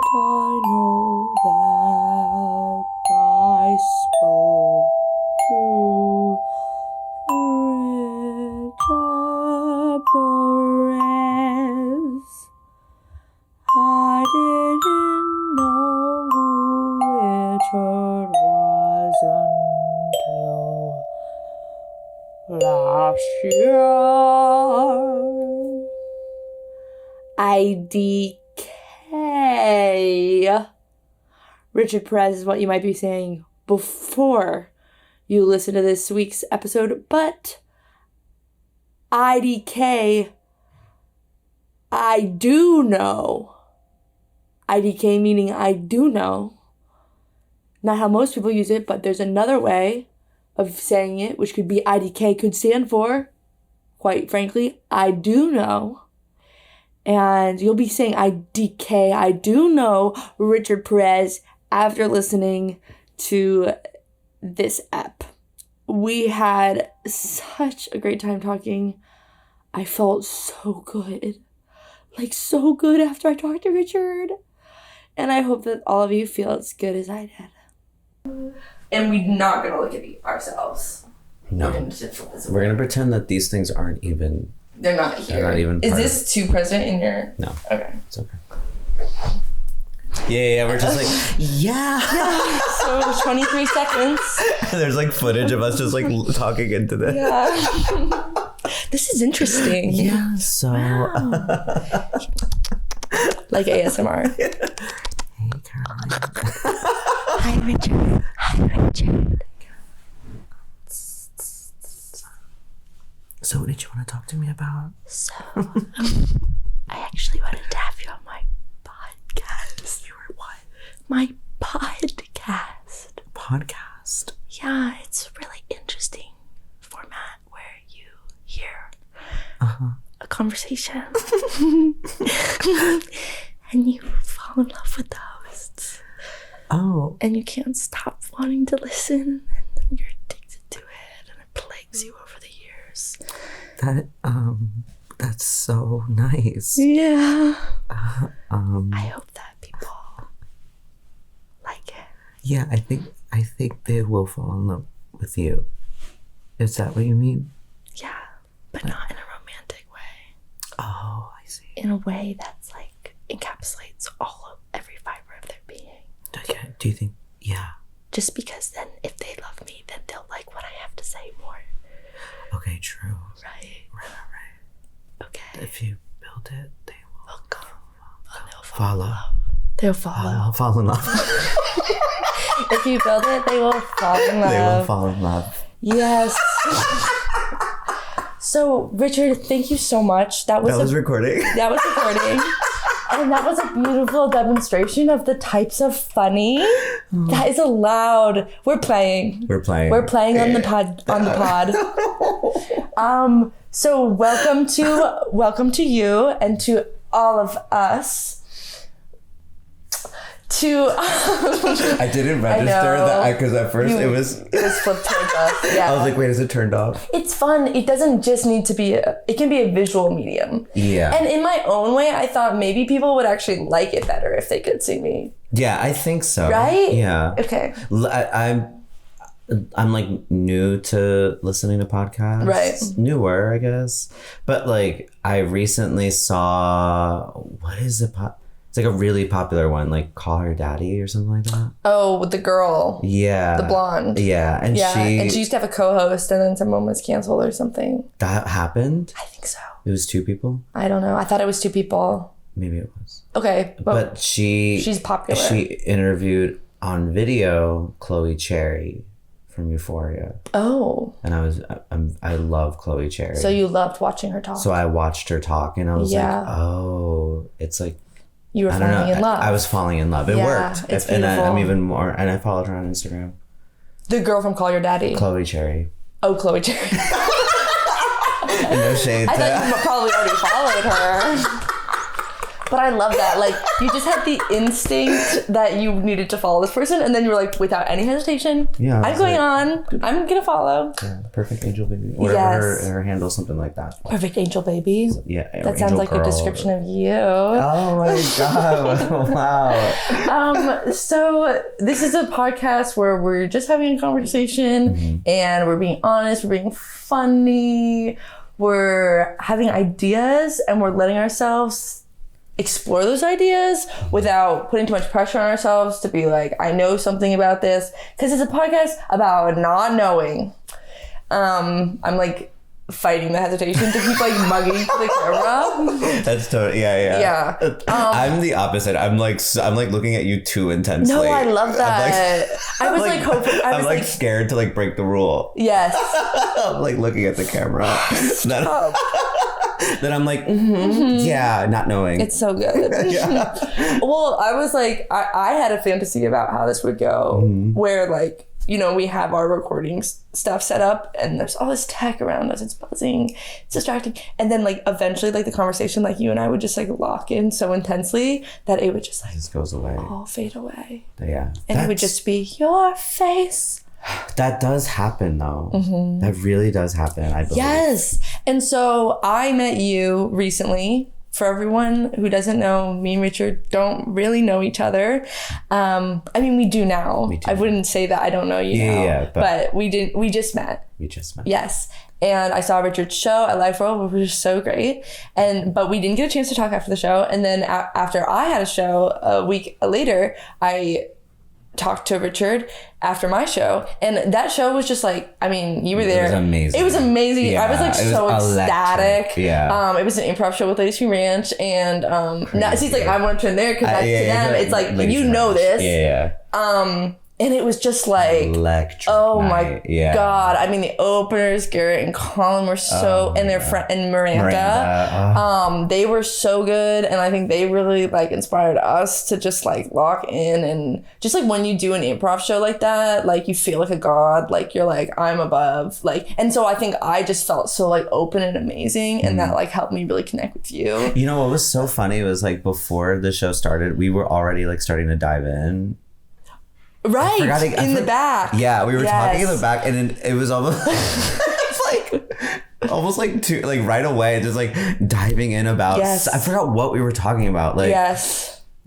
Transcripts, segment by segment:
I know that I spoke to Richard Perez. I didn't know who Richard was until last year. IDK. Richard Perez is what you might be saying before you listen to this week's episode, but IDK, I do know. IDK meaning I do know. Not how most people use it, but there's another way of saying it, which could be IDK could stand for, quite frankly, I do know. And you'll be saying IDK, I do know Richard Perez after listening to this ep. We had such a great time talking. I felt so good. Like so good after I talked to Richard. And I hope that all of you feel as good as I did. And we're not going to look at ourselves. No. We're going to pretend that these things aren't even... They're not here. They're not even Is this too present in your... No. Okay. It's okay. Yeah, we're just like, yeah. So 23 seconds. There's like footage of us just like talking into this. Yeah. This is interesting. Yeah, so... Wow. Like ASMR. Hey, Caroline. Hi, Richard. Hi, Richard. So what did you want to talk to me about? So, I actually wanted to have you on my podcast. You were what? My podcast. Podcast? Yeah, it's a really interesting format where you hear a conversation and you fall in love with the hosts. Oh. And you can't stop wanting to listen, and you're addicted to it, and it plagues you over the years. That's so nice. Yeah. I hope that people like it. Yeah, I think they will fall in love with you. Is that what you mean? Yeah, but not in a romantic way. Oh, I see. In a way that's like encapsulates every fiber of their being. Okay. Do you think? Yeah. Just because then if they love me, then they'll like what I have to say more. Okay, true. Right. Okay. If you build it, they will come. They'll follow. They'll follow. Fall in love. If you build it, they will fall in love. They will fall in love. Yes. So, Richard, thank you so much. That was recording. That was recording. And that was a beautiful demonstration of the types of funny that is allowed. We're playing on the pod. So welcome to you and to all of us. I didn't register that because at first it was flipped towards us. Yeah. I was like, wait, is it turned off? It's fun. It doesn't just need to be it can be a visual medium. Yeah. And in my own way, I thought maybe people would actually like it better if they could see me. Yeah, I think so. Right? Yeah. Okay. I'm like new to listening to podcasts. Right. Newer, I guess. But like I recently saw, what is it? It's like a really popular one, like Call Her Daddy or something like that. Oh, with the girl. Yeah. The blonde. Yeah. And she used to have a co-host and then someone was canceled or something. That happened? I think so. It was 2 people? I don't know. I thought it was 2 people. Maybe it was. Okay. But she's popular. She interviewed on video Chloe Cherry from Euphoria. Oh. And I love Chloe Cherry. So you loved watching her talk. So I watched her talk and I was like, oh, it's like, you were falling in love. I was falling in love. It worked. It's and beautiful. I'm even more, and I followed her on Instagram. The girl from Call Your Daddy. Chloe Cherry. Oh, Chloe Cherry. No shade. I thought you probably already followed her. But I love that. Like, you just had the instinct that you needed to follow this person, and then you were like, without any hesitation, Yeah, I'm going on. I'm gonna follow. Yeah, perfect angel baby. Whatever her handle, something like that. Perfect angel baby. Yeah, that sounds like a description of you. Oh my god! Wow. So this is a podcast where we're just having a conversation, and we're being honest. We're being funny. We're having ideas, and we're letting ourselves explore those ideas without putting too much pressure on ourselves to be like, I know something about this, because it's a podcast about not knowing. I'm like fighting the hesitation to keep like mugging to the camera. That's totally yeah. I'm the opposite. I'm like looking at you too intensely. No, I love that. I was like hoping. I was like scared to like break the rule. Yes. I'm like looking at the camera. Then I'm like, yeah, not knowing. It's so good. Well, I was like, I had a fantasy about how this would go, where like, you know, we have our recording stuff set up and there's all this tech around us. It's buzzing, it's distracting. And then like eventually like the conversation, like you and I would just like lock in so intensely that it would just like just goes away. All fade away. Yeah. And it would just be your face. That does happen though. That really does happen, I believe. Yes. And so I met you recently. For everyone who doesn't know, me and Richard don't really know each other. I mean, we do now. I wouldn't say that I don't know you now. Yeah, but we just met. We just met. Yes. And I saw Richard's show at Life World, which was so great. But we didn't get a chance to talk after the show. And then after I had a show a week later, I talked to Richard after my show, and that show was just like, I mean, you were there. It was amazing. Yeah, I was like so ecstatic. Yeah. It was an improv show with Ladies Who Ranch, and now she's like, I want to turn there because to them it's like, you know this. Yeah. And it was just like, electric. Oh my God. I mean, the openers, Garrett and Colin were so, and their friend, and Miranda. They were so good. And I think they really like inspired us to just like lock in, and just like when you do an improv show like that, like you feel like a god, like you're like, I'm above. Like, and so I think I just felt so like open and amazing. And that like helped me really connect with you. You know, what was so funny was like before the show started, we were already like starting to dive in. Right, in the back. Yeah, we were talking in the back, and then it was almost almost like two, like right away, just like diving in about. I forgot what we were talking about. Like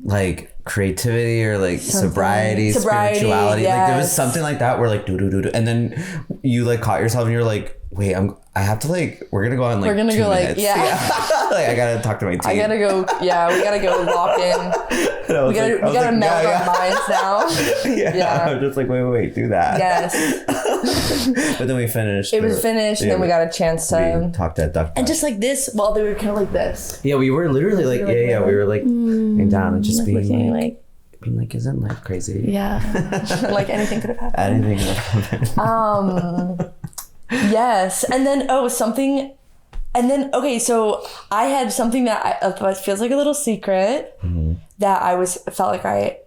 like creativity or like sobriety, spirituality. Like there was something like that where like do, and then you like caught yourself and you're like, wait, I have to like, we're gonna go on like, we're gonna 2 minutes. Like I gotta talk to my team. I gotta go. Yeah, we gotta go lock in. We gotta meld our minds now. I'm just like, wait, do that. Yes. But then we finished. It was finished, and then we got a chance to talk to Duck. And just like this, well, they were kind of like this. Yeah, we were literally like, we were like laying down and just like being like, isn't life crazy? Yeah. Like anything could have happened. Anything could have happened. Yes. And then, okay, so I had something that feels like a little secret that I felt like I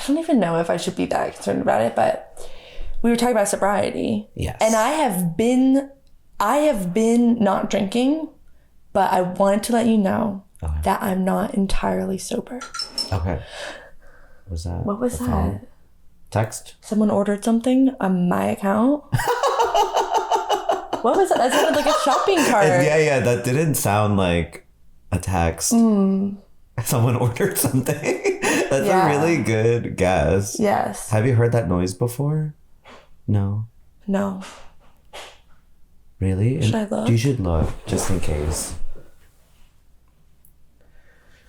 don't even know if I should be that concerned about it, but we were talking about sobriety. Yes. And I have been not drinking, but I wanted to let you know that I'm not entirely sober. Okay. What was that? Phone? Text? Someone ordered something on my account. What was that? That sounded like a shopping cart. Yeah, that didn't sound like a text. Someone ordered something. That's a really good guess. Yes. Have you heard that noise before? No. Really? Should I look? You should look, just in case.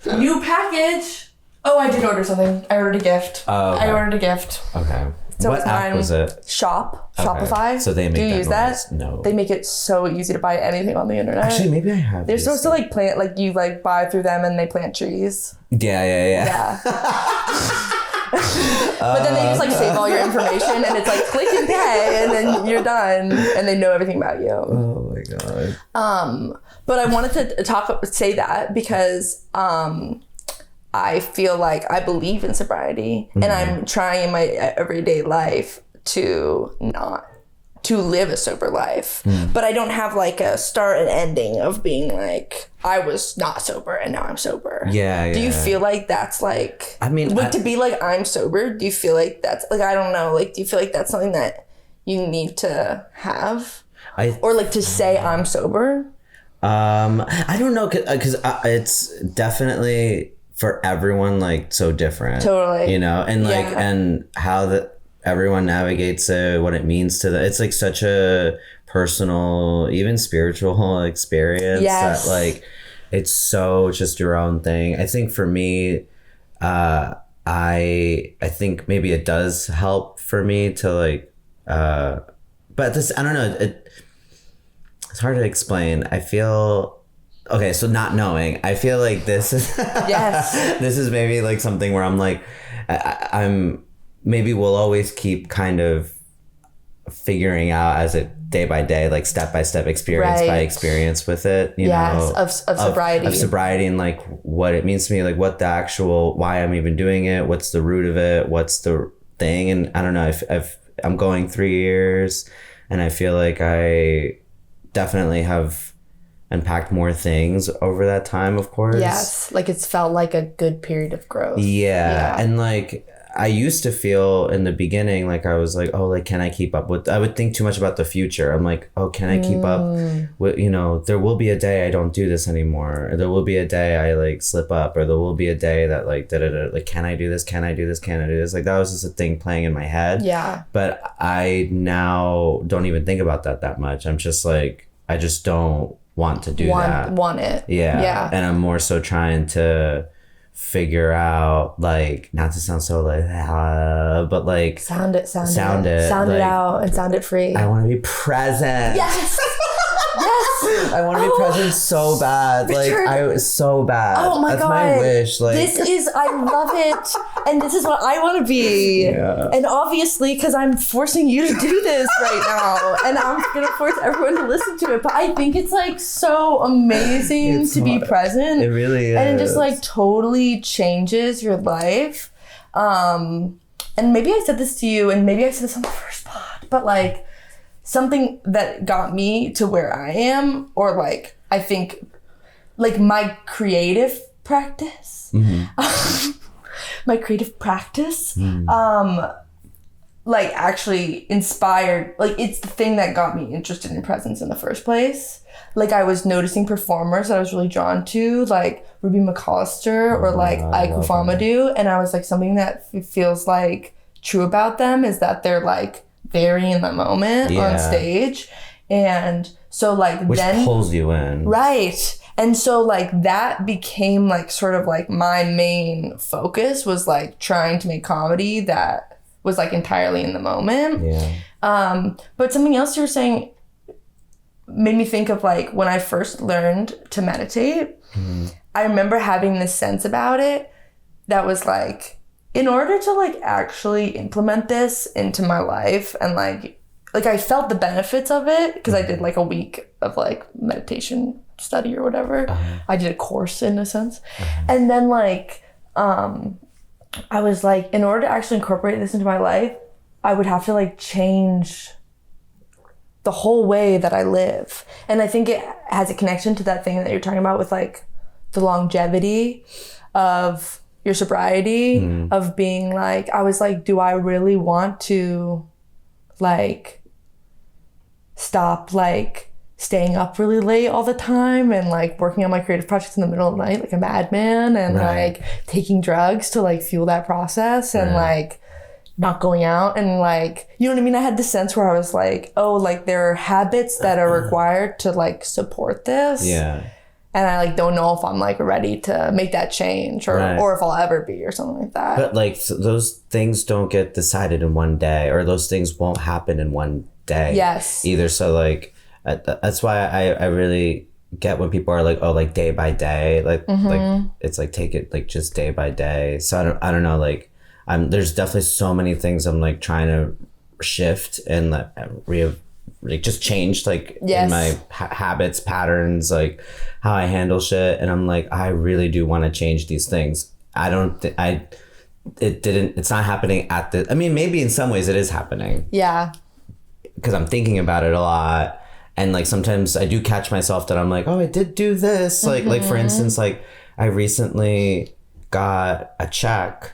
New package. Oh, I did order something. I ordered a gift. Oh, okay. I ordered a gift. Okay. So what app was it? Shopify. So they make Do you use that? No. They make it so easy to buy anything on the internet. Actually, maybe I have. They're supposed to like plant, like you like buy through them and they plant trees. Yeah. But then they just like save all your information and it's like click and pay and then you're done and they know everything about you. Oh my god. But I wanted to say that because I feel like I believe in sobriety and I'm trying in my everyday life to to live a sober life. But I don't have like a start and ending of being like, I was not sober and now I'm sober. Yeah. Do you feel like that's like, I mean, to be like, I'm sober, do you feel like that's like, I don't know, like, do you feel like that's something that you need to have? Or like to say I'm sober? I don't know, because it's definitely for everyone like so different. Totally. You know, and like, and how everyone navigates it, what it means to it's like such a personal, even spiritual experience that like it's so just your own thing. I think for me, I think maybe it does help for me to like, but this, I don't know, it's hard to explain. I feel, okay, so not knowing, I feel like this is, this is maybe like something where I'm like, I'm maybe we'll always keep kind of figuring out as it day by day, like step by step, experience by experience with it, you know, of sobriety. Of sobriety and like what it means to me, like what the actual, why I'm even doing it, what's the root of it, what's the thing. And I don't know, I'm going 3 years and I feel like I definitely have unpacked more things over that time, of course. Yes, like it's felt like a good period of growth. Yeah. And like I used to feel in the beginning like I was like, oh, like can I keep up with, I would think too much about the future. I'm like, oh, can I keep up with, you know, there will be a day I don't do this anymore, or there will be a day I like slip up, or there will be a day that like like can I do this, can I do this, can I do this, like that was just a thing playing in my head. But I now don't even think about that much. I'm just like, I just don't want to do that. Want it. Yeah. And I'm more so trying to figure out, like, not to sound so like, but like sound it like, out and sound it free. I want to be present. Yes. I want to be present so bad. Richard. Like so bad. Oh my That's God. my wish. Like I love it. And this is what I want to be. Yeah. And obviously, because I'm forcing you to do this right now. And I'm going to force everyone to listen to it. But I think it's like so amazing to be present. It really is. And it just like totally changes your life. And maybe I said this to you, and maybe I said this on the first pod, but like, something that got me to where I am, or like, I think like my creative practice, like actually inspired, like it's the thing that got me interested in presence in the first place. Like I was noticing performers that I was really drawn to, like Ruby McAllister or like Aiku Famadou. And I was like, something that feels like true about them is that they're like very in the moment on stage. And so like which pulls you in. Right. And so like that became like sort of like my main focus, was like trying to make comedy that was like entirely in the moment. But something else you were saying made me think of like when I first learned to meditate. I remember having this sense about it that was like, in order to like actually implement this into my life, and like I felt the benefits of it because I did like a week of like meditation study or whatever. I did a course in a sense. And then like I was like, in order to actually incorporate this into my life, I would have to like change the whole way that I live. And I think it has a connection to that thing that you're talking about with like the longevity of your sobriety, of being like, I was like, do I really want to like stop like staying up really late all the time and like working on my creative projects in the middle of the night like a madman, and like taking drugs to like fuel that process, and like not going out, and like, you know what I mean? I had this sense where I was like, oh, like there are habits that are required to like support this. And I like don't know if I'm like ready to make that change, or if I'll ever be, or something like that. But like those things don't get decided in one day, or those things won't happen in one day. Either. So like that's why I really get when people are like, oh, like day by day, like it's like take it like just day by day. So I don't know, like there's definitely so many things I'm like trying to shift and like just change like in my habits, patterns, like how I handle shit. And I'm like, I really do want to change these things. It's not happening I mean, maybe in some ways it is happening. because I'm thinking about it a lot. And like sometimes I do catch myself that I'm like, oh, I did do this. Like for instance, like I recently got a check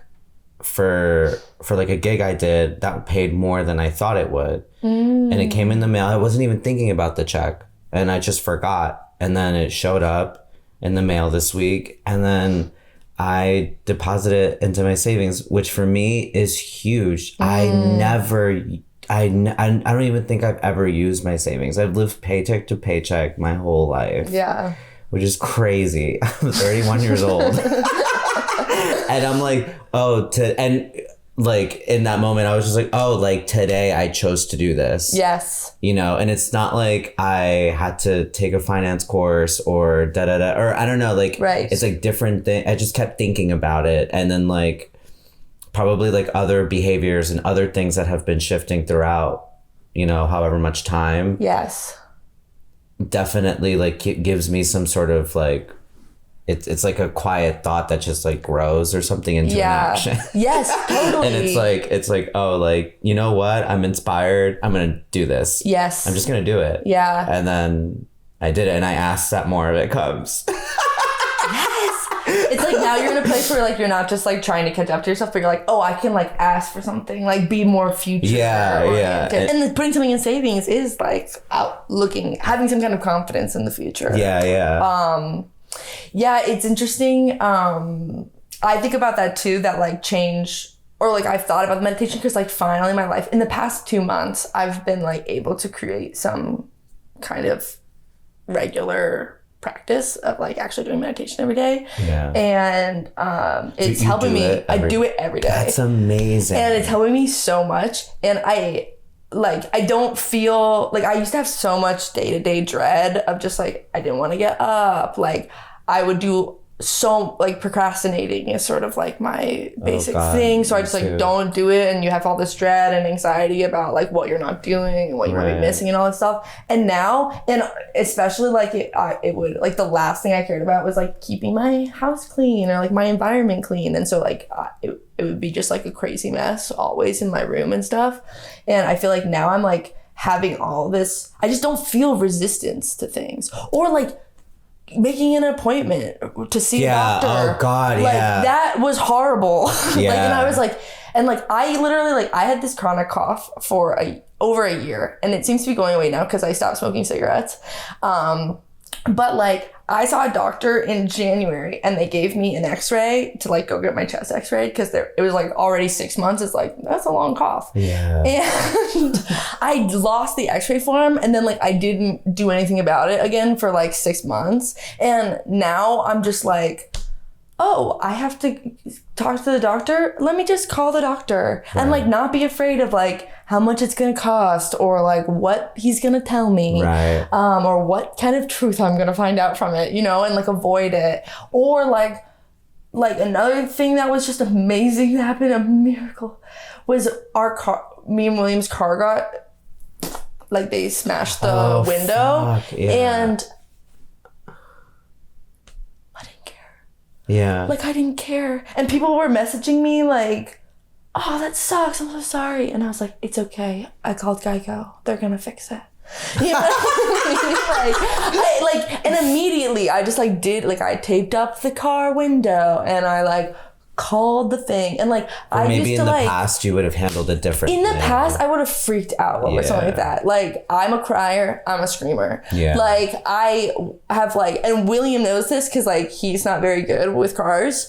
for like a gig I did that paid more than I thought it would. And it came in the mail. I wasn't even thinking about the check and I just forgot. And then it showed up in the mail this week. And then I deposited it into my savings, which for me is huge. I don't even think I've ever used my savings. I've lived paycheck to paycheck my whole life. Yeah. Which is crazy. I'm 31 years old. And I'm like, and like in that moment, I was just like, oh, like today I chose to do this. Yes. You know, and it's not like I had to take a finance course or or I don't know, like, right. It's like different thing. I just kept thinking about it. And then like, probably like other behaviors and other things that have been shifting throughout, you know, however much time. Yes. Definitely like it gives me some sort of like, it's like a quiet thought that just like grows or something into an action. Yes, totally. And it's like, oh, like, you know what? I'm inspired. I'm going to do this. Yes. I'm just going to do it. Yeah. And then I did it and I asked that more of it comes. It's like now you're in a place where like you're not just like trying to catch up to yourself, but you're like, oh, I can like ask for something, like be more future oriented. And then putting something in savings is like having some kind of confidence in the future. Yeah, it's interesting. I think about that too, that like change, or like I've thought about the meditation because like finally in my life, in the past 2 months, I've been like able to create some kind of regular practice of like actually doing meditation every day. Yeah. And it's helping me. I do it every day. That's amazing. And it's helping me so much. And I don't feel like I used to have so much day-to-day dread of just like I didn't want to get up. Like I would do so like procrastinating is sort of like my basic thing. So I just like don't do it, and you have all this dread and anxiety about like what you're not doing and what you might be missing and all that stuff. And now, and especially like it would like the last thing I cared about was like keeping my house clean or like my environment clean. And so like it would be just like a crazy mess always in my room and stuff. And I feel like now I'm like having all this, I just don't feel resistance to things, or like making an appointment to see a doctor. Oh God, like, that was horrible. Yeah. Like, and I was like, and like I literally like I had this chronic cough for over a year, and it seems to be going away now because I stopped smoking cigarettes. But like I saw a doctor in January, and they gave me an X-ray to like go get my chest X-rayed because it was like already 6 months. It's like, that's a long cough. Yeah. And I lost the X-ray form, and then like I didn't do anything about it again for like 6 months. And now I'm just like, oh, I have to talk to the doctor. Let me just call the doctor and like not be afraid of like how much it's going to cost, or like what he's going to tell me, or what kind of truth I'm going to find out from it, you know, and like avoid it. Or like another thing that was just amazing that happened, a miracle, was our car, me and William's car got, like they smashed the window. And yeah, like I didn't care, and people were messaging me like, oh, that sucks, I'm so sorry. And I was like, it's okay, I called Geico, they're gonna fix it. You know? And immediately I just like did, like I taped up the car window and I like called the thing, and like I maybe used to in the like past you would have handled it differently. In the past I would have freaked out over something like that. Like I'm a crier, I'm a screamer. Yeah. Like I have like, and William knows this because like he's not very good with cars.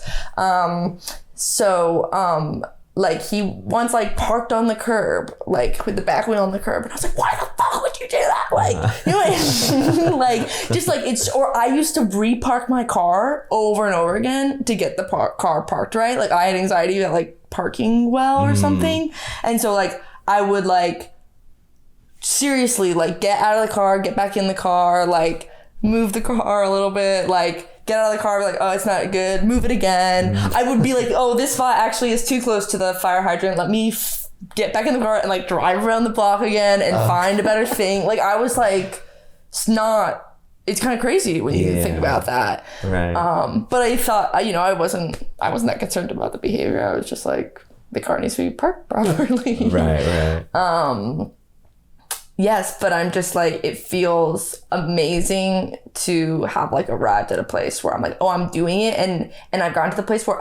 Like he once like parked on the curb, like with the back wheel on the curb, and I was like, why the fuck would you do that? Like, you know, like just like it's, or I used to repark my car over and over again to get the car parked right. Like I had anxiety about like parking well or something. And so like I would like seriously like get out of the car, get back in the car, like move the car a little bit, like get out of the car, be like, oh, it's not good, move it again. I would be like, oh, this spot actually is too close to the fire hydrant, let me get back in the car and like drive around the block again and find a better thing. Like I was like, it's kind of crazy when you think about that. Right. But I thought, you know, I wasn't that concerned about the behavior. I was just like, the car needs to be parked properly. Right. Yes, but I'm just like, it feels amazing to have like arrived at a place where I'm like, oh, I'm doing it. And I've gotten to the place where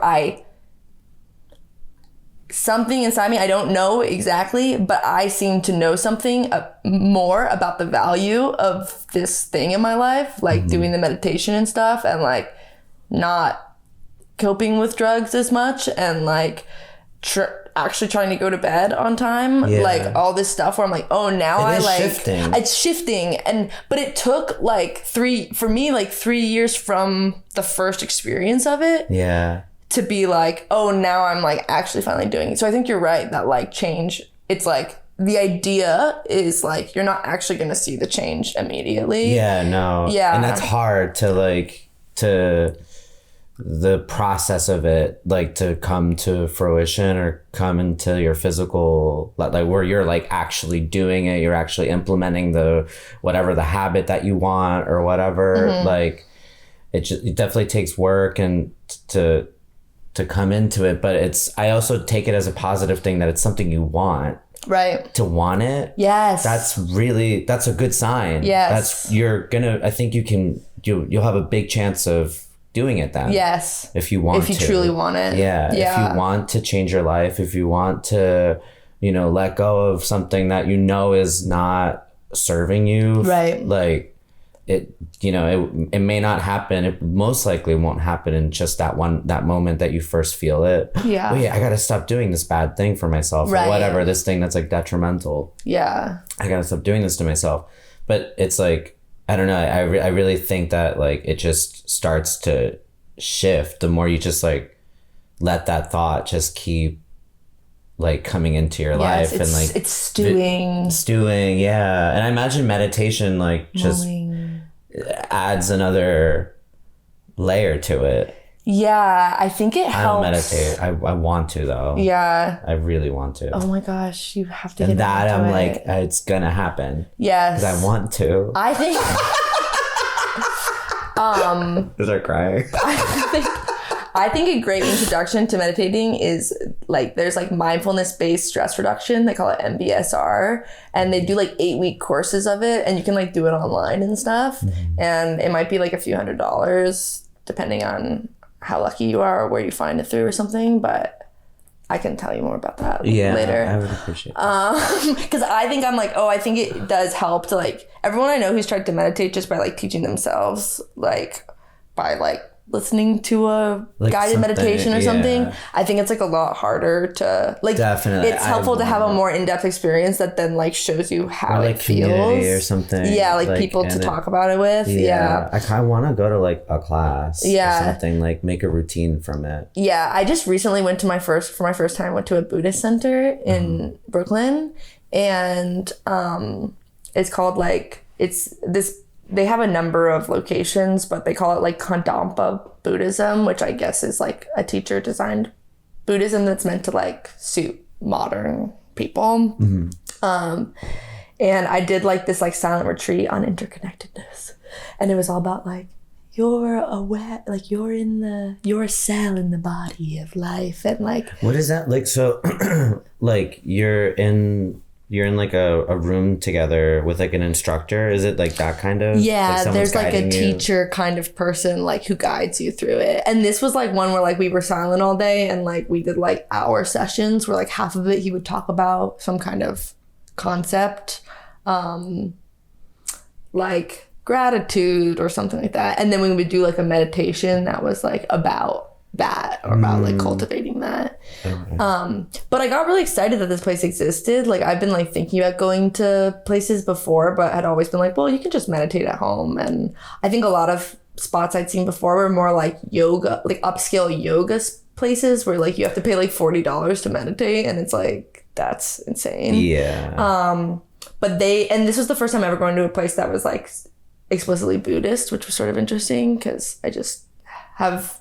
something inside me, I don't know exactly, but I seem to know something more about the value of this thing in my life, like doing the meditation and stuff, and like not coping with drugs as much, and like actually trying to go to bed on time, like all this stuff where I'm like, oh, now it's shifting. But it took like 3 years from the first experience of it to be like, oh, now I'm like actually finally doing it. So I think you're right that like change, it's like the idea is like you're not actually going to see the change immediately. And that's hard to like the process of it, like to come to fruition or come into your physical, like where you're like actually doing it, you're actually implementing the habit that you want or whatever. Like it definitely takes work and to come into it, but I also take it as a positive thing that it's something you want. Right. To want it. Yes. That's a good sign. Yes. I think you'll have a big chance of doing it then. Yes. If you truly want it. Yeah. If you want to change your life, if you want to, let go of something that is not serving you. Right. Like it may not happen. It most likely won't happen in just that moment that you first feel it. Yeah. Wait, I got to stop doing this bad thing for myself or whatever, this thing that's like detrimental. Yeah. I got to stop doing this to myself. But it's like, I don't know. I really think that like it just starts to shift the more you just like let that thought just keep like coming into your life and like it's stewing. Yeah. And I imagine meditation like just adds another layer to it. Yeah, I think it helps. I don't meditate. I want to though. Yeah. I really want to. Oh my gosh, you have to get into that. I'm like, it's gonna happen. Yes. Because I want to. I think Is that crying? I think a great introduction to meditating is like there's like mindfulness-based stress reduction. They call it MBSR, and they do like 8-week courses of it, and you can like do it online and stuff. And it might be like a few $100s depending on how lucky you are or where you find it through or something. But I can tell you more about that later. I would appreciate that. Because I think I think it does help to like everyone I know who's tried to meditate just by like teaching themselves, like by like listening to a like guided meditation or something. I think it's like a lot harder to like. Definitely, it's helpful to have a more in-depth experience that then like shows you how it feels or something. Yeah, like people to talk about it with. Yeah, I kind of want to go to like a class. Or something like make a routine from it. Yeah, I just recently went to my first time went to a Buddhist center in Brooklyn, and it's called like they have a number of locations, but they call it like Kadampa Buddhism, which I guess is like a teacher designed Buddhism that's meant to like suit modern people. And I did like this like silent retreat on interconnectedness, and it was all about like you're aware, like you're a cell in the body of life, and like what is that like? So like you're in like a room together with like an instructor. Is it like that kind of? Yeah, like there's like a teacher kind of person like who guides you through it. And this was like one where like we were silent all day and like we did like hour sessions where like half of it he would talk about some kind of concept, like gratitude or something like that. And then we would do like a meditation that was like about that or about like cultivating that. But I got really excited that this place existed. Like I've been like thinking about going to places before, but had always been like, well, you can just meditate at home. And I think a lot of spots I'd seen before were more like yoga, like upscale yoga places where like you have to pay like $40 to meditate, and it's like that's insane. Yeah. But this was the first time ever going to a place that was like explicitly Buddhist, which was sort of interesting because I just have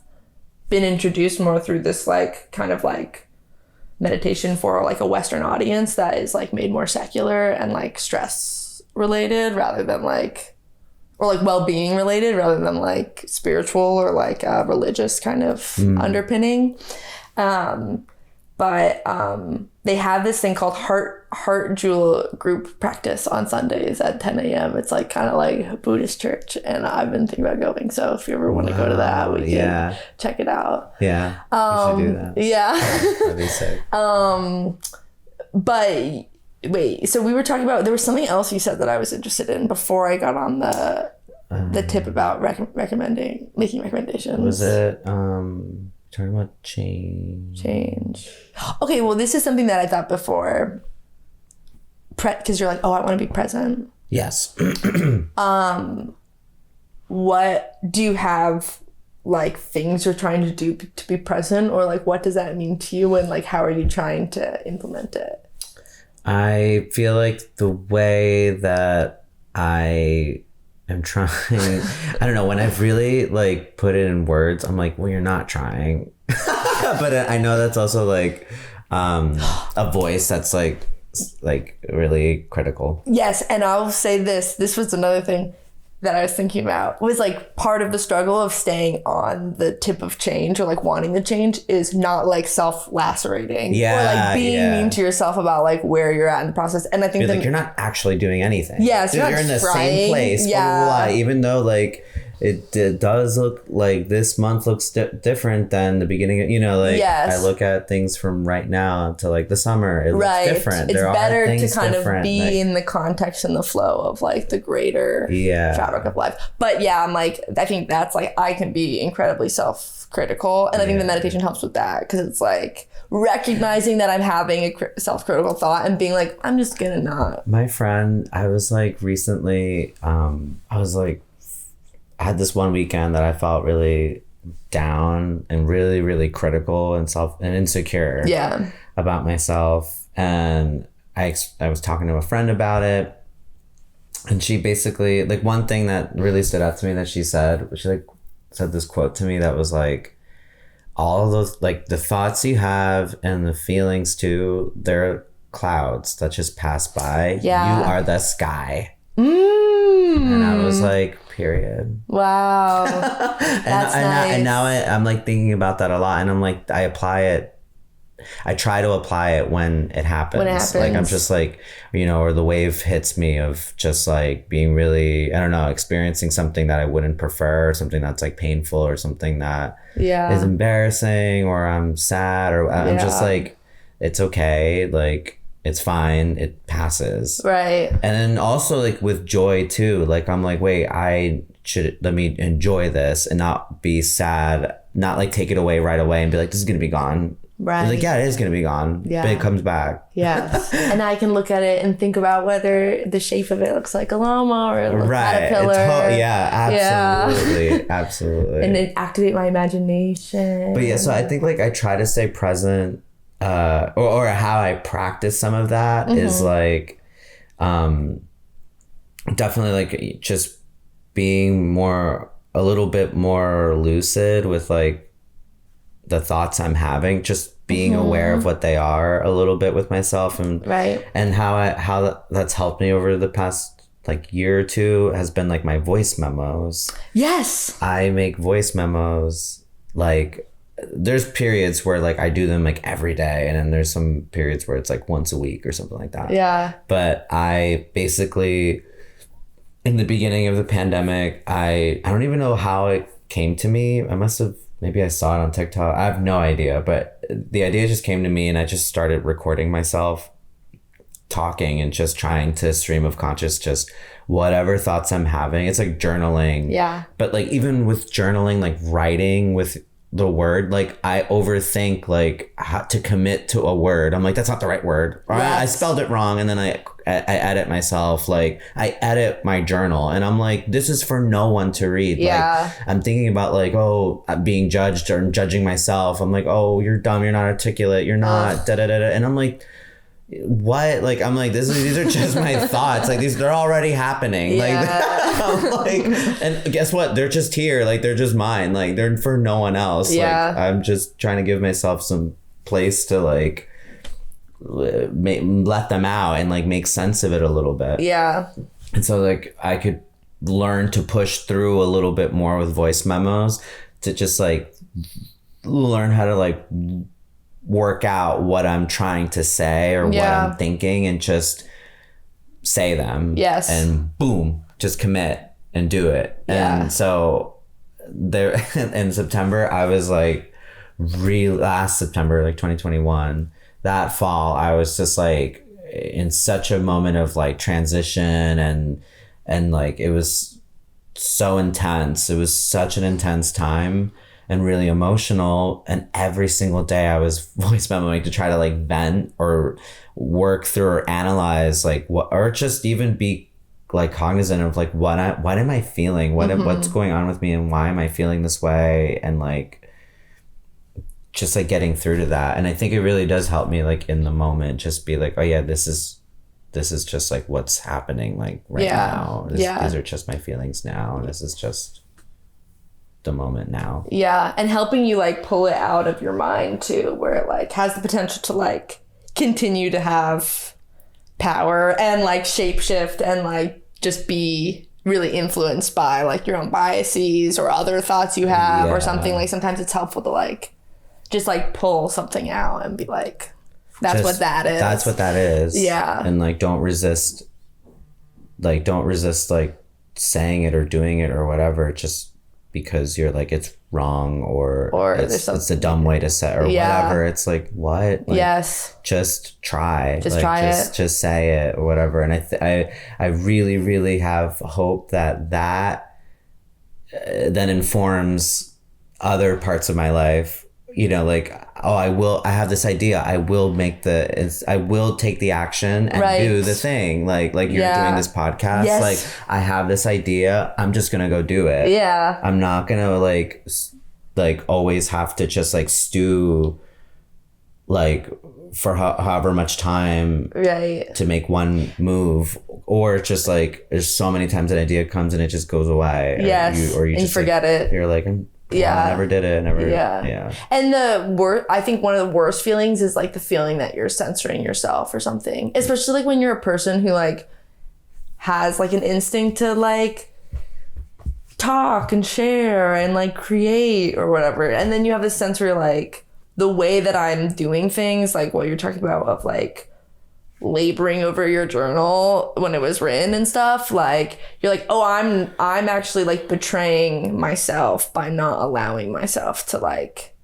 been introduced more through this like kind of like meditation for like a Western audience that is like made more secular and like stress related rather than like, or like well-being related rather than like spiritual or like religious kind of underpinning. But But they have this thing called Heart Jewel group practice on Sundays at 10 a.m. It's like kind of like a Buddhist church, and I've been thinking about going. So if you ever want to go to that, we can check it out. Yeah, we should do that. Yeah, that'd be sick. But wait, so we were talking about, there was something else you said that I was interested in before I got on the tip about making recommendations. Was it talking about change? Okay, well, this is something that I thought before. Because you're like, oh, I want to be present. Yes. What do you have, like, things you're trying to do to be present? Or, like, what does that mean to you? And, like, how are you trying to implement it? I feel like the way that I am trying, I don't know, when I've really, like, put it in words, I'm like, well, you're not trying. But I know that's also, like, a voice that's, like really critical. Yes, and I'll say this was another thing that I was thinking about, was like part of the struggle of staying on the tip of change, or like wanting the change, is not like self-lacerating, or like being mean to yourself about like where you're at in the process. And I think like you're not actually doing anything. Yeah, so you're in the same place. Yeah. Blah, blah, blah, even though like it does look like this month looks different than the beginning of, like, I look at things from right now to like the summer, it looks different. It's better to kind of be like, in the context and the flow of like the greater fabric of life. But yeah, I'm like, I think that's like, I can be incredibly self-critical, and I think the meditation helps with that, because it's like recognizing that I'm having a self-critical thought and being like, I'm just gonna not. My friend, I was like recently, I had this one weekend that I felt really down and really, really critical and insecure about myself. And I was talking to a friend about it, and she basically, like, one thing that really stood out to me that she said this quote to me that was like, all of those, like, the thoughts you have and the feelings too, they're clouds that just pass by. Yeah. You are the sky. And I was like, period. Wow. That's nice. And now I'm like thinking about that a lot, and I'm like, I try to apply it when it happens. Like, I'm just like, or the wave hits me of just like being really, I don't know, experiencing something that I wouldn't prefer, or something that's like painful, or something that is embarrassing, or I'm sad, or I'm just like, it's okay. Like, it's fine. It passes. Right. And then also like with joy too, like I'm like, wait, let me enjoy this and not be sad, not like take it away right away and be like, this is going to be gone. Right. Like, yeah, it is going to be gone. Yeah. But it comes back. Yeah. And I can look at it and think about whether the shape of it looks like a llama or a caterpillar. Absolutely. Yeah. Absolutely. And then activate my imagination. But yeah, so I think like I try to stay present. Or how I practice some of that is like, definitely like just being a little bit more lucid with like the thoughts I'm having, just being aware of what they are a little bit with myself, and and how that's helped me over the past like year or two has been like my voice memos. Yes. I make voice memos like, there's periods where like I do them like every day, and then there's some periods where it's like once a week or something like that. Yeah. But I basically, in the beginning of the pandemic, I don't even know how it came to me. Maybe I saw it on TikTok. I have no idea, but the idea just came to me, and I just started recording myself talking and just trying to stream of conscious just whatever thoughts I'm having. It's like journaling. Yeah. But like even with journaling, like writing with the word, like I overthink like how to commit to a word. I'm like, that's not the right word. Or I spelled it wrong, and then I edit myself. Like I edit my journal, and I'm like, this is for no one to read. Yeah. Like I'm thinking about like, oh, being judged or judging myself. I'm like, oh, you're dumb. You're not articulate. You're not da da da da. And I'm like, what? Like I'm like, these are just my thoughts. Like they're already happening. Like I'm like, and guess what? They're just here. Like they're just mine. Like they're for no one else. Yeah. Like I'm just trying to give myself some place to like let them out and like make sense of it a little bit. Yeah. And so like I could learn to push through a little bit more with voice memos, to just like learn how to like work out what I'm trying to say or what I'm thinking and just say them. Yes. And boom, just commit and do it. Yeah. And so there in September, I was like last September, like 2021, that fall, I was just like in such a moment of like transition and like it was so intense. It was such an intense time and really emotional. And every single day I was voice memoing to try to like vent or work through or analyze like what, or just even be like cognizant of like what am I feeling? What's going on with me and why am I feeling this way? And like just like getting through to that. And I think it really does help me like in the moment just be like, oh yeah, this is just like what's happening like right now. These are just my feelings now. And this is just the moment now. Yeah. And helping you like pull it out of your mind too, where it like has the potential to like continue to have power and like shapeshift and like just be really influenced by like your own biases or other thoughts you have or something. Like sometimes it's helpful to like just like pull something out and be like, that's what that is. That's what that is. Yeah. And like don't resist like saying it or doing it or whatever just because you're like it's wrong or it's a dumb way to say or whatever. It's like what? Like, yes. Just try. Just like, try it. Just say it or whatever. And I really, really have hope that then informs other parts of my life. You know, like, oh, I have this idea. I will take the action and do the thing. Like you're doing this podcast. Yes. Like I have this idea. I'm just going to go do it. Yeah. I'm not going to like always have to just like stew like for however much time to make one move, or just like there's so many times an idea comes and it just goes away. Yes. Or you just forget it. You're like, I never did it. Yeah. And I think one of the worst feelings is like the feeling that you're censoring yourself or something, especially like when you're a person who like has like an instinct to like talk and share and like create or whatever. And then you have this sense where like the way that I'm doing things, like what you're talking about of like laboring over your journal when it was written and stuff, like you're like, oh, I'm actually like betraying myself by not allowing myself to like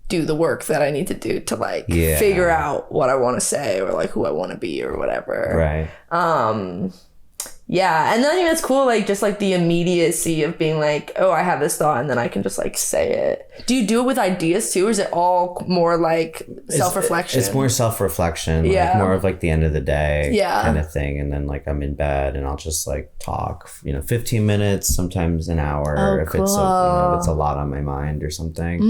do the work that I need to do to like figure out what I want to say or like who I want to be or whatever. Right. Yeah. And then I think that's cool, like just like the immediacy of being like, oh, I have this thought and then I can just like say it. Do you do it with ideas too, or is it all more like self-reflection? It's more self-reflection, like more of like the end of the day kind of thing. And then like I'm in bed and I'll just like talk, 15 minutes, sometimes an hour if it's a lot on my mind or something.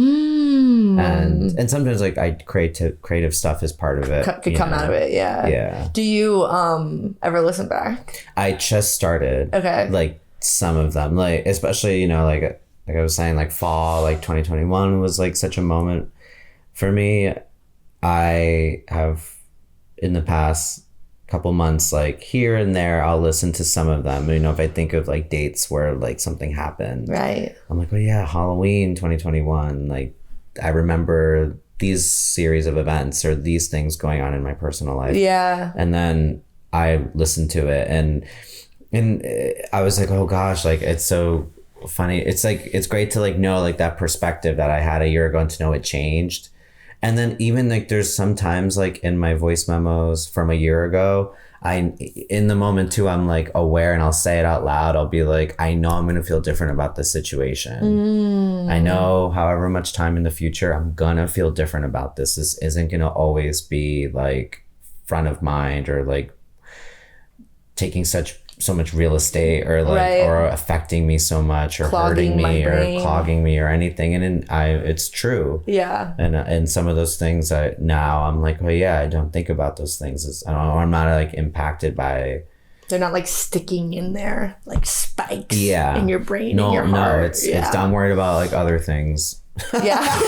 And sometimes like creative stuff is part of it. Could come out of it, yeah. Do you ever listen back? I just started. Okay. Like some of them, like especially like I was saying, like fall, like 2021 was like such a moment for me. I have in the past couple months, like here and there, I'll listen to some of them. If I think of like dates where like something happened, right? I'm like, oh yeah, Halloween 2021. Like I remember these series of events or these things going on in my personal life. Yeah. And then I listened to it and I was like, oh gosh, like it's so funny. It's like, it's great to like know like that perspective that I had a year ago and to know it changed. And then even like there's sometimes like in my voice memos from a year ago, in the moment too, I'm like aware and I'll say it out loud. I'll be like, I know I'm going to feel different about this situation. I know however much time in the future, I'm going to feel different about this. This isn't going to always be like front of mind or like taking so much real estate or like or affecting me so much or hurting me or clogging me or anything. And it's true. Yeah. And some of those things now I'm like, oh yeah, I don't think about those things. I'm not like impacted by. They're not like sticking in there like spikes in your brain and your heart. No, it's I'm worried about like other things. Yeah.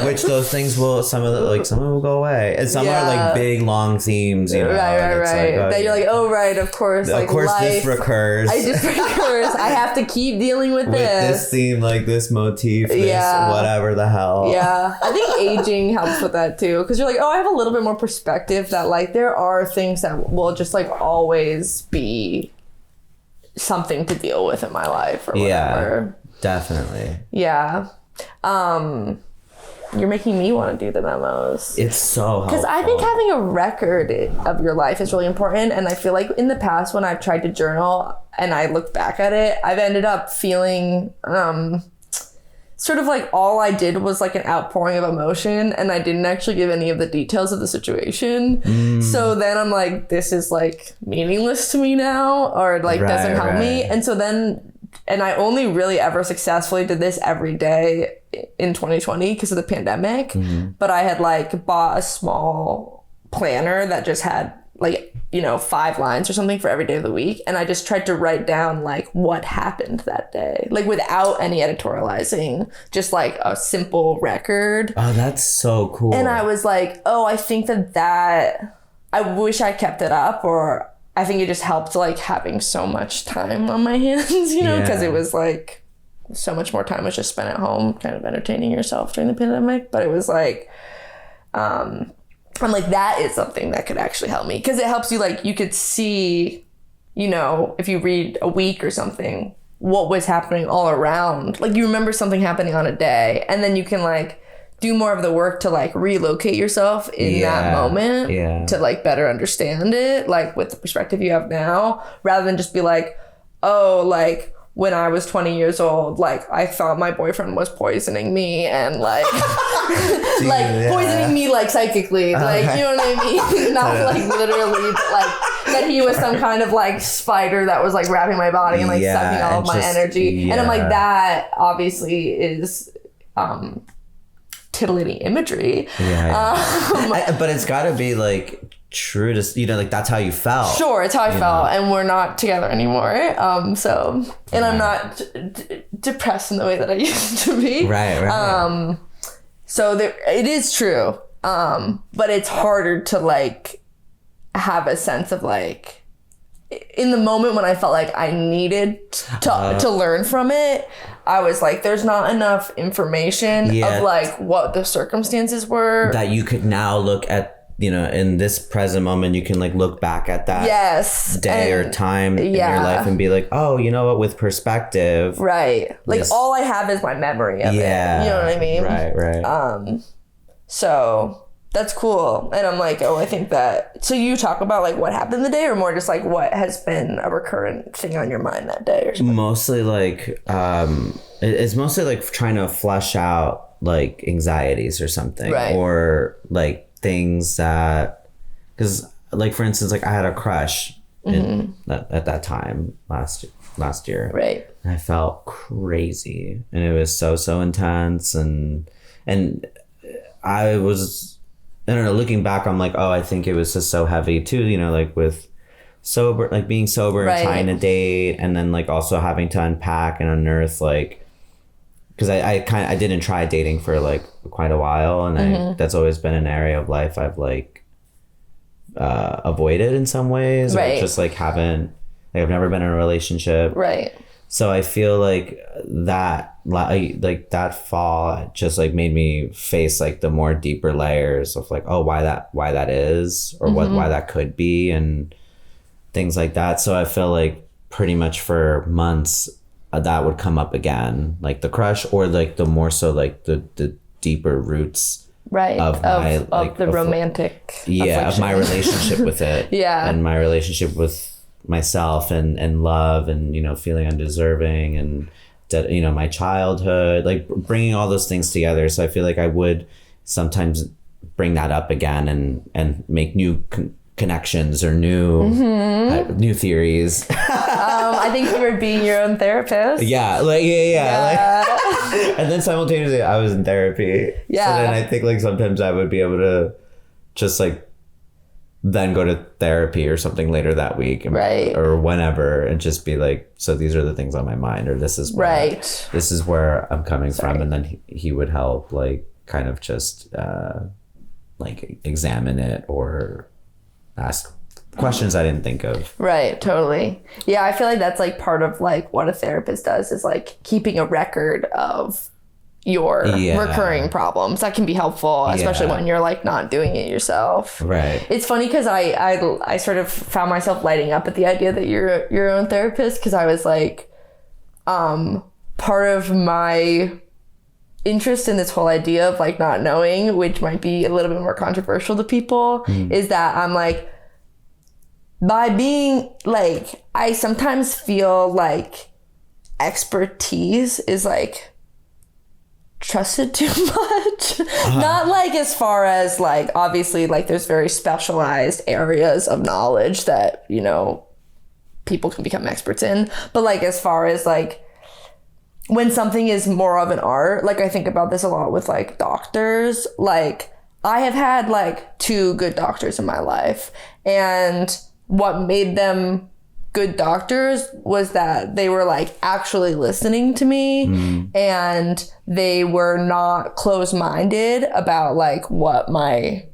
Which those things will, some of them will go away. And some are like big, long themes, you know. Right. Like, oh, that you're like, oh, right, of course. Of course, life, this recurs. I have to keep dealing with this theme, like this motif, this whatever the hell. Yeah. I think aging helps with that too. Because you're like, oh, I have a little bit more perspective that like there are things that will just like always be something to deal with in my life or whatever. Yeah, definitely. Yeah. You're making me want to do the memos. It's so helpful. Because I think having a record of your life is really important. And I feel like in the past when I've tried to journal and I look back at it, I've ended up feeling sort of like all I did was like an outpouring of emotion and I didn't actually give any of the details of the situation. So then I'm like, this is like meaningless to me now, or like doesn't help me. And so then, and I only really ever successfully did this every day in 2020 because of the pandemic. But I had like bought a small planner that just had like, 5 lines or something for every day of the week. And I just tried to write down like what happened that day, like without any editorializing, just like a simple record. Oh, that's so cool. And I was like, oh, I think that I wish I kept it up, or I think it just helped like having so much time on my hands, because it was like so much more time was just spent at home kind of entertaining yourself during the pandemic. But it was like, I'm like, that is something that could actually help me, because it helps you, like, you could see, if you read a week or something, what was happening all around. Like, you remember something happening on a day, and then you can, like, do more of the work to, like, relocate yourself in that moment to, like, better understand it, like, with the perspective you have now, rather than just be like, oh, like, when I was 20 years old, like, I thought my boyfriend was poisoning me and, like, poisoning me, like, psychically. Like, you know what I mean? Not, like, literally, but, like, that he was some kind of, like, spider that was, like, wrapping my body and, like, sucking all of my energy. And I'm like, that obviously is titillating imagery. But it's got to be, like, true to, like, that's how you felt. Sure, it's how I felt, and we're not together anymore. I'm not depressed in the way that I used to be. Right. So it is true, but it's harder to, like, have a sense of, like, in the moment when I felt like I needed to learn from it, I was like, there's not enough information of, like, what the circumstances were that you could now look at. In this present moment, you can, like, look back at that day or time in your life and be like, oh, you know what, with perspective. Right. Like, all I have is my memory of it. You know what I mean? Right. So that's cool. And I'm like, oh, I think that. So you talk about, like, what happened the day, or more just, like, what has been a recurrent thing on your mind that day or something? Mostly, like, it's mostly, like, trying to flesh out, like, anxieties or something. Right. Or, like, things that, because, like, for instance, like, I had a crush at that time last year, right? And I felt crazy, and it was so intense, and I was, I don't know, looking back, I'm like, oh, I think it was just so heavy too, like, with being sober and trying to date, and then, like, also having to unpack and unearth, like, because I didn't try dating for, like, quite a while, and that's always been an area of life I've, like, avoided in some ways, or just, like, haven't, like, I've never been in a relationship, right? So I feel like that, like, that fall just, like, made me face, like, the more deeper layers of, like, oh, why that is, or why that could be, and things like that. So I feel like pretty much for months that would come up again, like the crush, or, like, the more so, like, the deeper roots of the romantic of my relationship with it, and my relationship with myself and love, and feeling undeserving, and my childhood, like, bringing all those things together. So I feel like I would sometimes bring that up again and make new connections or new theories. I think you were being your own therapist. Like, and then simultaneously I was in therapy. So then I think, like, sometimes I would be able to just, like, then go to therapy or something later that week, or whenever, and just be like, so these are the things on my mind, or this is where I'm coming from, and then he would help, like, kind of just like examine it or ask questions I didn't think of. Right, totally. Yeah, I feel like that's like part of like what a therapist does is like keeping a record of your recurring problems. That can be helpful, especially when you're like not doing it yourself. Right. It's funny because I sort of found myself lighting up at the idea that you're your own therapist, because I was like, part of my interest in this whole idea of like not knowing, which might be a little bit more controversial to people, is that I'm like, by being like, I sometimes feel like expertise is like trusted too much. Not like as far as like, obviously like there's very specialized areas of knowledge that, you know, people can become experts in. But like as far as like when something is more of an art, like I think about this a lot with like doctors. Like I have had like 2 good doctors in my life, and what made them good doctors was that they were like actually listening to me, and they were not closed-minded about like what my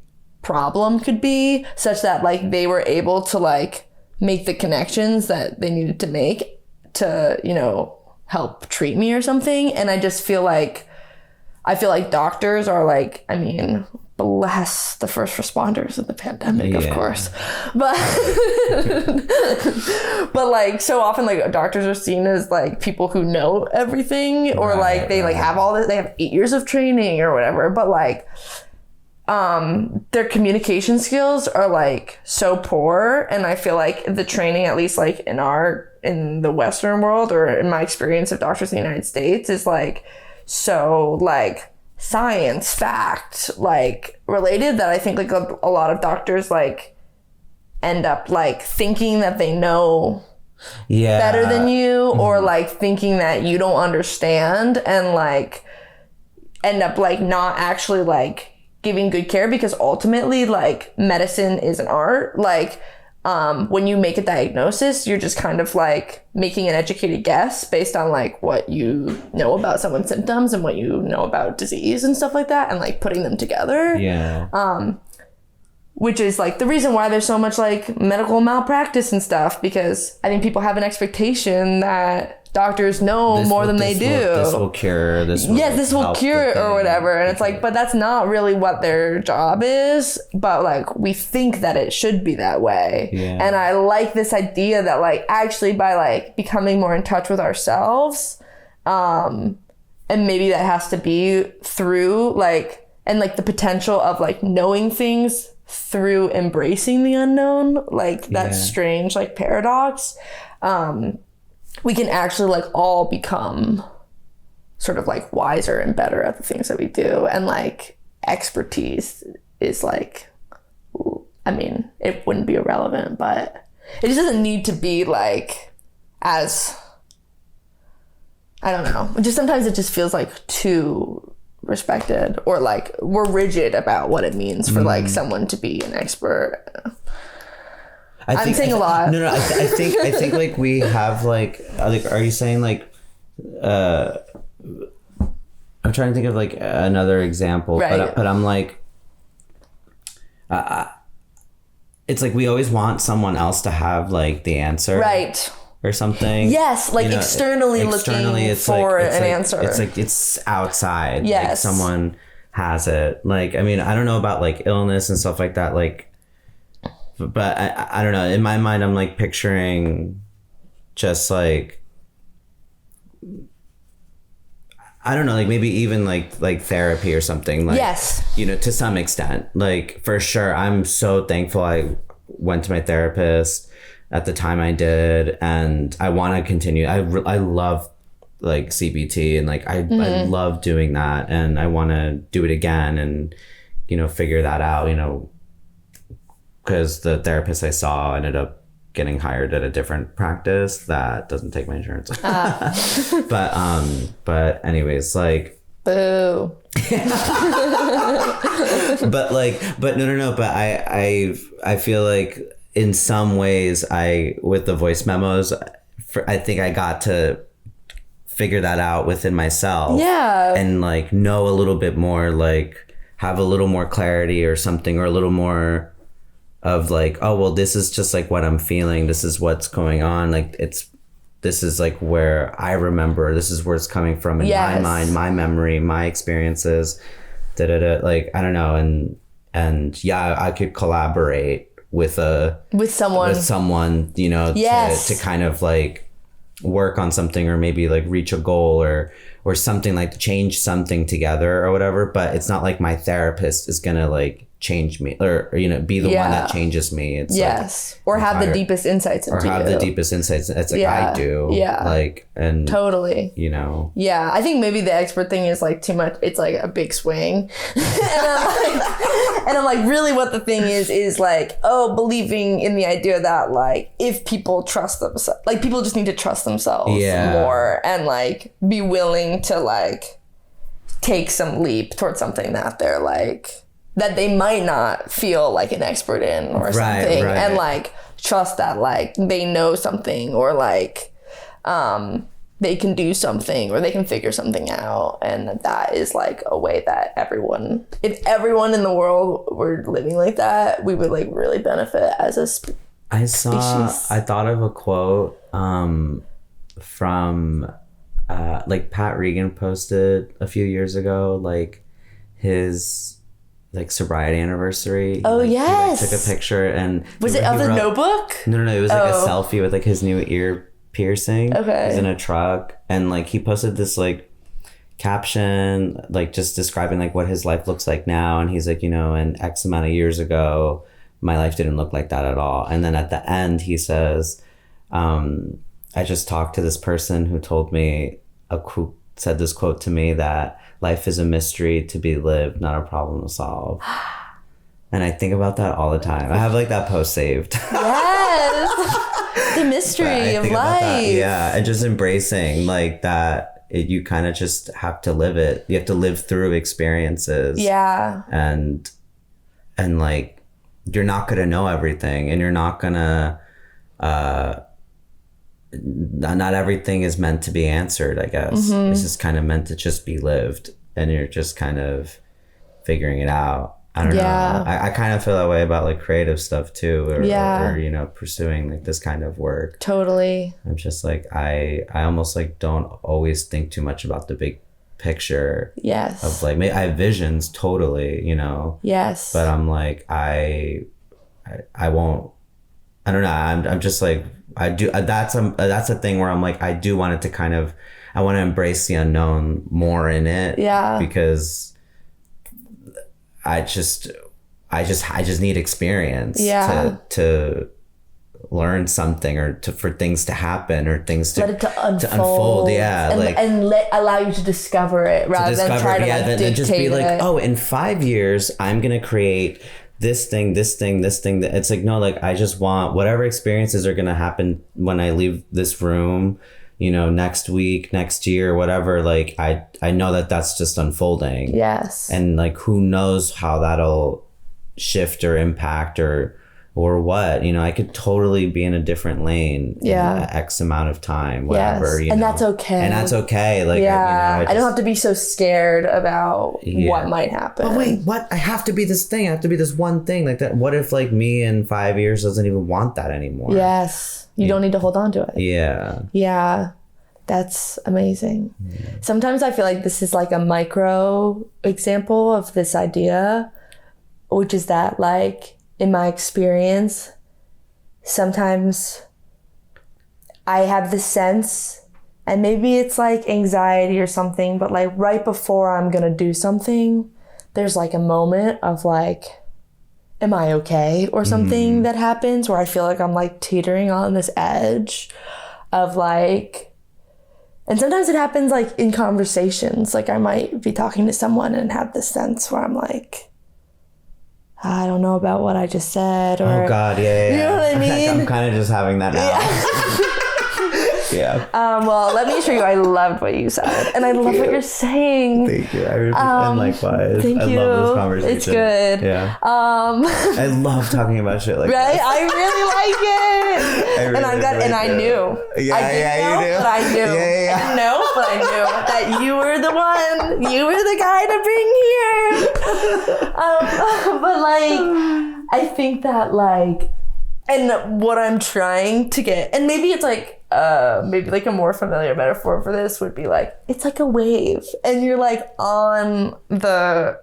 problem could be, such that like they were able to like make the connections that they needed to make to, you know, help treat me or something. And I just feel like doctors are like, I mean, bless the first responders of the pandemic, of course. But but like so often like doctors are seen as like people who know everything, or like they like have all this, they have 8 years of training or whatever, but like their communication skills are like so poor. And I feel like the training, at least like in the Western world, or in my experience of doctors in the United States, is like so like science fact like related, that I think like a lot of doctors like end up like thinking that they know better than you, or like thinking that you don't understand, and like end up like not actually like giving good care, because ultimately like medicine is an art. Like when you make a diagnosis, you're just kind of like making an educated guess based on like what you know about someone's symptoms and what you know about disease and stuff like that, and like putting them together. Which is like the reason why there's so much like medical malpractice and stuff, because I think people have an expectation that doctors know more than they do. This will cure. This will cure or whatever. And it's like, but that's not really what their job is. But like, we think that it should be that way. And I like this idea that like, actually by like becoming more in touch with ourselves, and maybe that has to be through like, and like the potential of like knowing things through embracing the unknown, like that strange like paradox. We can actually like all become sort of like wiser and better at the things that we do. And like expertise is like, I mean, it wouldn't be irrelevant, but it just doesn't need to be like as, I don't know. Just sometimes it just feels like too respected, or like we're rigid about what it means for like someone to be an expert. I'm saying a lot. No, I think like we have like, are you saying like, I'm trying to think of like another example, but I'm like, it's like we always want someone else to have like the answer. Right. Or something. Yes, like, you know, externally looking for an answer. It's like it's outside. Yes. Like someone has it. Like, I mean, I don't know about like illness and stuff like that. Like, but I don't know. In my mind, I'm like picturing just like, I don't know, like maybe even like therapy or something. Like, yes. You know, to some extent. Like, for sure, I'm so thankful I went to my therapist at the time I did, and I want to continue. I love like CBT, and like I love doing that, and I want to do it again, and you know, figure that out, you know, because the therapist I saw ended up getting hired at a different practice that doesn't take my insurance. But anyways, like, boo. but no, but I feel like in some ways with the voice memos, I think I got to figure that out within myself. Yeah. And like know a little bit more, like have a little more clarity or something, or a little more of like, oh, well, this is just like what I'm feeling. This is what's going on. Like this is like where I remember, this is where it's coming from in my mind, my memory, my experiences, like, I don't know. And yeah, I could collaborate with someone, you know, to kind of like work on something, or maybe like reach a goal or something, like change something together or whatever. But it's not like my therapist is gonna like change me, or you know, be the one that changes me. It's like, or have the deepest insights into you. Or have the deepest insights. It's like I do. Yeah. Like, and totally. You know. Yeah, I think maybe the expert thing is like too much. It's like a big swing, and I'm like, really, what the thing is like, oh, believing in the idea that like if people trust themselves, like people just need to trust themselves more, and like be willing to like take some leap towards something that they're like, that they might not feel like an expert in or something. Right. And like trust that like they know something, or like they can do something, or they can figure something out. And that is like a way that if everyone in the world were living like that, we would like really benefit as a species. I thought of a quote from like Pat Regan posted a few years ago, like his like sobriety anniversary. Oh, like, yes. He like, took a picture, and was it of the notebook? No, it was like a selfie with like his new ear piercing. Okay. He's in a truck, and like he posted this like caption, like just describing like what his life looks like now, and he's like, you know, and X amount of years ago my life didn't look like that at all. And then at the end he says, I just talked to this person who told me said this quote to me, that life is a mystery to be lived, not a problem to solve. And I think about that all the time. I have like that post saved. Yes. The mystery of life. Yeah. And just embracing like that. You kind of just have to live it. You have to live through experiences. Yeah. And like, you're not going to know everything, and you're not going to, not everything is meant to be answered, I guess. Mm-hmm. It's just kind of meant to just be lived, and you're just kind of figuring it out. I don't know. I kind of feel that way about like creative stuff too, or you know, pursuing like this kind of work. Totally. I'm just like, I almost like don't always think too much about the big picture. Yes. Of like, I have visions, totally, you know. Yes. But I'm like, I won't. I don't know. I'm just like, I do. That's a thing where I'm like, I do want it to kind of, I want to embrace the unknown more in it. Yeah. Because I just need experience. Yeah. To learn something, or for things to happen, or things to let it to unfold. Yeah. And allow you to discover it rather than try to then just be like, oh, in 5 years I'm gonna create this thing. It's like, no, like I just want whatever experiences are gonna happen when I leave this room, you know, next week, next year, whatever. Like I know that that's just unfolding. Yes. And like, who knows how that'll shift or impact or what, you know, I could totally be in a different lane in X amount of time, whatever. Yes. And that's okay. And that's okay. Like, you know, I don't have to be so scared about what might happen. But wait, what? I have to be this thing. I have to be this one thing like that. What if like me in 5 years doesn't even want that anymore? Yes. You don't need to hold on to it. Yeah. Yeah. That's amazing. Yeah. Sometimes I feel like this is like a micro example of this idea, which is that like, in my experience, sometimes I have the sense, and maybe it's like anxiety or something, but like right before I'm gonna do something, there's like a moment of like, am I okay? Or something that happens where I feel like I'm like teetering on this edge of like, and sometimes it happens like in conversations. Like I might be talking to someone and have this sense where I'm like, I don't know about what I just said. Or, oh God, yeah. You know what I mean? I'm kind of just having that now. Yeah. Well, let me assure you, I loved what you said, and I love what you're saying. Thank you. And likewise. Thank you. I love this conversation. It's good. Yeah. I love talking about shit like right? this. I really like it. I knew. Yeah, I didn't know, you do. But I knew. Yeah. I didn't know, but I knew that you were the one. You were the guy to bring here. But like, I think that like, and what I'm trying to get, and maybe it's like, maybe like a more familiar metaphor for this would be like, it's like a wave, and you're like on the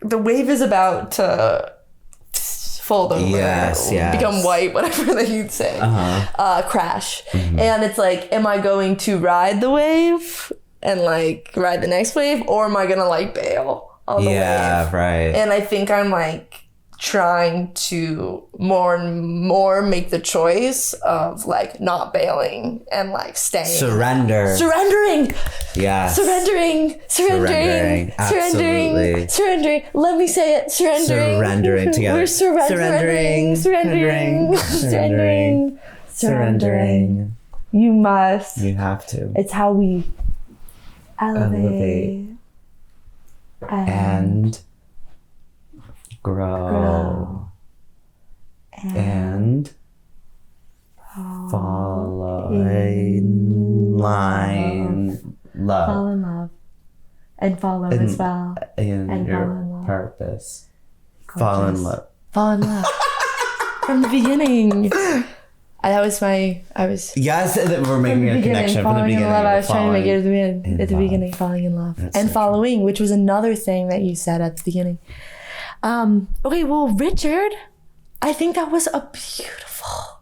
wave is about to fold over, become white, whatever that you'd say, crash. And it's like, am I going to ride the wave and like ride the next wave, or am I gonna like bail on the wave? Yeah, right. And I think I'm like trying to more and more make the choice of like not bailing and like staying. Surrendering. Yeah. Surrendering. Absolutely. Let me say it. Surrendering together. We're surrendering. You must. You have to. It's how we elevate. And grow. And follow in line. Love. Fall in love. And follow as well. In your purpose. Fall in love. Fall in love. From the beginning. Yes, we're making a connection from the beginning. I was trying to make it at the beginning. Falling in love. That's and following, which was another thing that you said at the beginning. Okay, well, Richard, I think that was a beautiful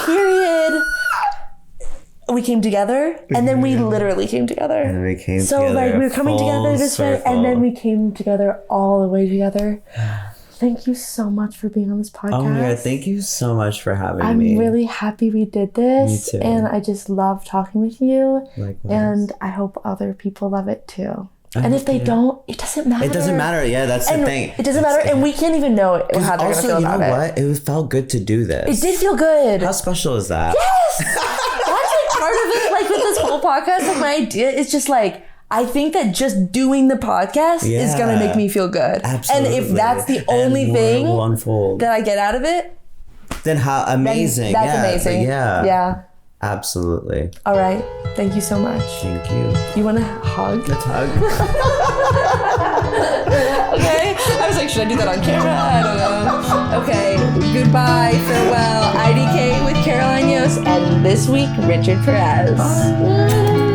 period. We came together, and then we literally came together. And we came so together. So, like, we were coming together this way, and then we came together all the way together. Thank you so much for being on this podcast. Oh my God, thank you so much for having me. I'm really happy we did this. Me too. And I just love talking with you. Likewise. And I hope other people love it too. And if they don't, it doesn't matter. It doesn't matter. Yeah, that's the thing. It doesn't matter. And we can't even know how they're going to feel about it. Also, you know what? It felt good to do this. It did feel good. How special is that? Yes! That's like part of it. Like with this whole podcast, like my idea is just like, I think that just doing the podcast is going to make me feel good. Absolutely. And if that's the only thing that I get out of it, then how amazing. That's amazing. Yeah. Absolutely. All right. Thank you so much. Thank you. You want to hug? Let's hug. Okay. I was like, should I do that on camera? I don't know. Okay. Goodbye. Farewell. IDK with Caroline Yost. And this week, Richard Perez. Bye.